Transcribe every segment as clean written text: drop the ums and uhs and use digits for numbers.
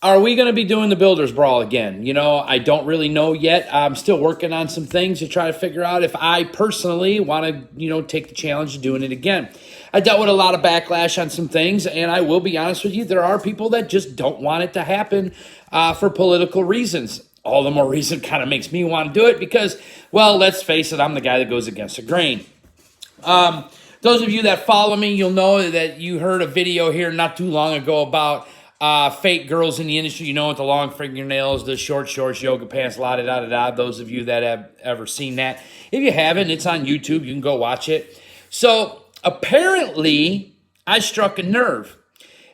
Are we going to be doing the Builders Brawl again? I don't really know yet. I'm still working on some things to try to figure out if I personally want to, take the challenge of doing it again. I dealt with a lot of backlash on some things, and I will be honest with you, there are people that just don't want it to happen for political reasons. All the more reason kind of makes me want to do it because, well, let's face it, I'm the guy that goes against the grain. Those of you that follow me, you'll know that you heard a video here not too long ago about fake girls in the industry, with the long fingernails, the short shorts, yoga pants, la-da-da-da-da. Those of you that have ever seen that. If you haven't, it's on YouTube. You can go watch it. So apparently, I struck a nerve.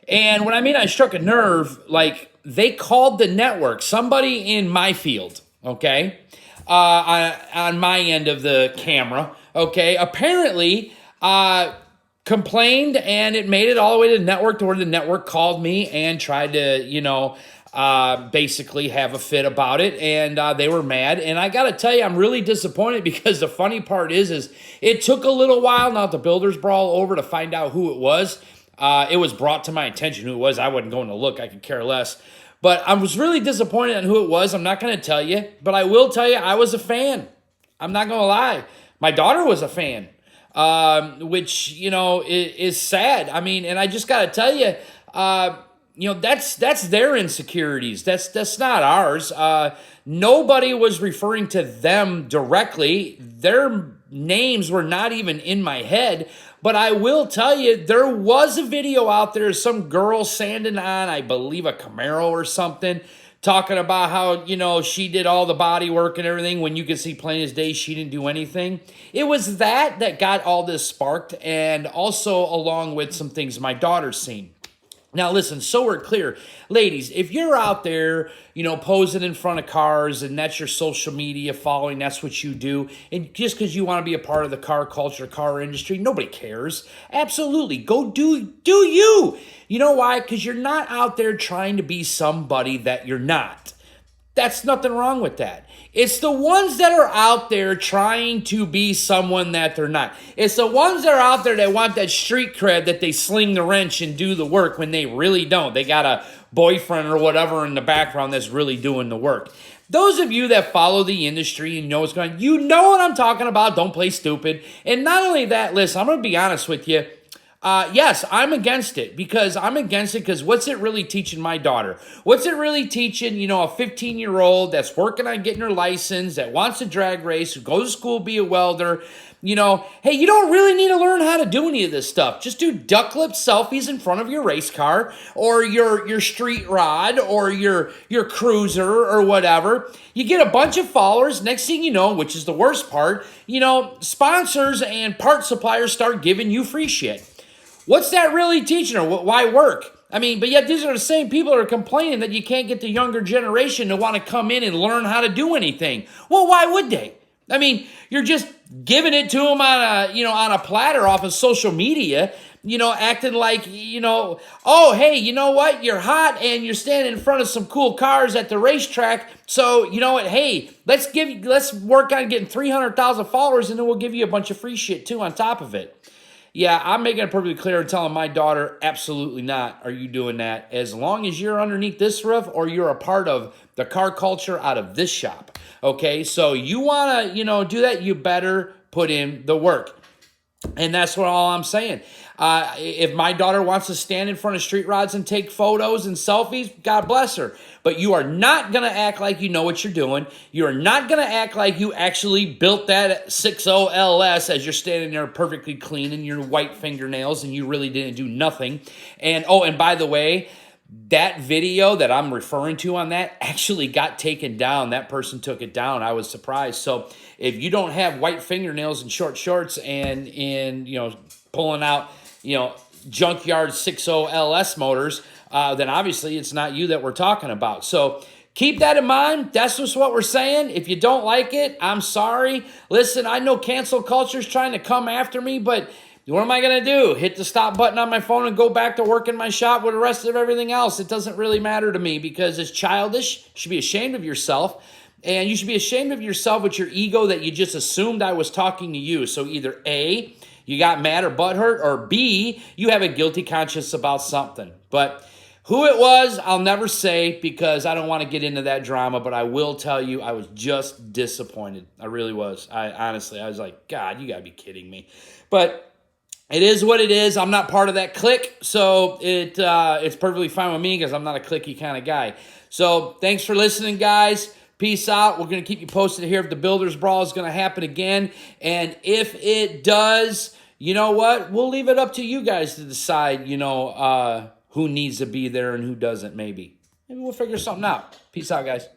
And when I mean I struck a nerve, like they called the network, somebody in my field, okay, on my end of the camera, okay, apparently complained, and it made it all the way to the network, to where the network called me and tried to, basically have a fit about it, and they were mad. And I got to tell you, I'm really disappointed because the funny part is it took a little while, not the Builders Brawl over, to find out who it was. It was brought to my attention who it was. I wasn't going to look. I could care less. But I was really disappointed in who it was. I'm not going to tell you, but I will tell you I was a fan. I'm not going to lie. My daughter was a fan, which, is sad. I mean, and I just got to tell you, that's their insecurities. That's not ours. Nobody was referring to them directly. Their names were not even in my head. But I will tell you, there was a video out there of some girl sanding on, I believe, a Camaro or something, talking about how, she did all the body work and everything, when you could see plain as day she didn't do anything. It was that got all this sparked, and also along with some things my daughter's seen. Now, listen, so we're clear. Ladies, if you're out there, posing in front of cars, and that's your social media following, that's what you do, and just because you want to be a part of the car culture, car industry, nobody cares. Absolutely. Go do you. You know why? Because you're not out there trying to be somebody that you're not. That's nothing wrong with that. It's the ones that are out there trying to be someone that they're not. It's the ones that are out there that want that street cred, that they sling the wrench and do the work when they really don't. They got a boyfriend or whatever in the background that's really doing the work. Those of you that follow the industry and know what's going on, you know what I'm talking about. Don't play stupid. And not only that, listen, I'm going to be honest with you. Yes, I'm against it, because what's it really teaching my daughter? What's it really teaching, a 15-year-old that's working on getting her license, that wants to drag race, who goes to school, be a welder? Hey, you don't really need to learn how to do any of this stuff. Just do duck lip selfies in front of your race car, or your street rod, or your cruiser, or whatever. You get a bunch of followers. Next thing you know, which is the worst part, sponsors and part suppliers start giving you free shit. What's that really teaching her? Why work? I mean, but yet these are the same people that are complaining that you can't get the younger generation to want to come in and learn how to do anything. Well, why would they? I mean, you're just giving it to them on a platter off of social media, acting like, oh, hey, you know what? You're hot and you're standing in front of some cool cars at the racetrack. So, you know what? Hey, let's work on getting 300,000 followers, and then we'll give you a bunch of free shit too on top of it. Yeah, I'm making it perfectly clear and telling my daughter, absolutely not are you doing that, as long as you're underneath this roof or you're a part of the car culture out of this shop, okay? So you want to, do that, you better put in the work. And that's what all I'm saying. If my daughter wants to stand in front of street rods and take photos and selfies, God bless her. But you are not going to act like you know what you're doing. You are not going to act like you actually built that 60 LS as you're standing there perfectly clean in your white fingernails, and you really didn't do nothing. And, and by the way, that video that I'm referring to on that actually got taken down. That person took it down. I was surprised. So if you don't have white fingernails and short shorts and pulling out, junkyard 60 LS motors, then obviously it's not you that we're talking about. So keep that in mind. That's just what we're saying. If you don't like it, I'm sorry. Listen, I know cancel culture is trying to come after me, but what am I going to do? Hit the stop button on my phone and go back to work in my shop with the rest of everything else? It doesn't really matter to me, because it's childish. You should be ashamed of yourself. And you should be ashamed of yourself with your ego that you just assumed I was talking to you. So either A, you got mad or butthurt, or B, you have a guilty conscience about something. But Who it was, I'll never say because I don't want to get into that drama, but I will tell you I was just disappointed. I really was. I was like, God, you got to be kidding me. But it is what it is. I'm not part of that clique, so it's perfectly fine with me because I'm not a cliquey kind of guy. So thanks for listening, guys. Peace out. We're going to keep you posted here if the Builders Brawl is going to happen again. And if it does, you know what? We'll leave it up to you guys to decide, who needs to be there and who doesn't, maybe. Maybe we'll figure something out. Peace out, guys.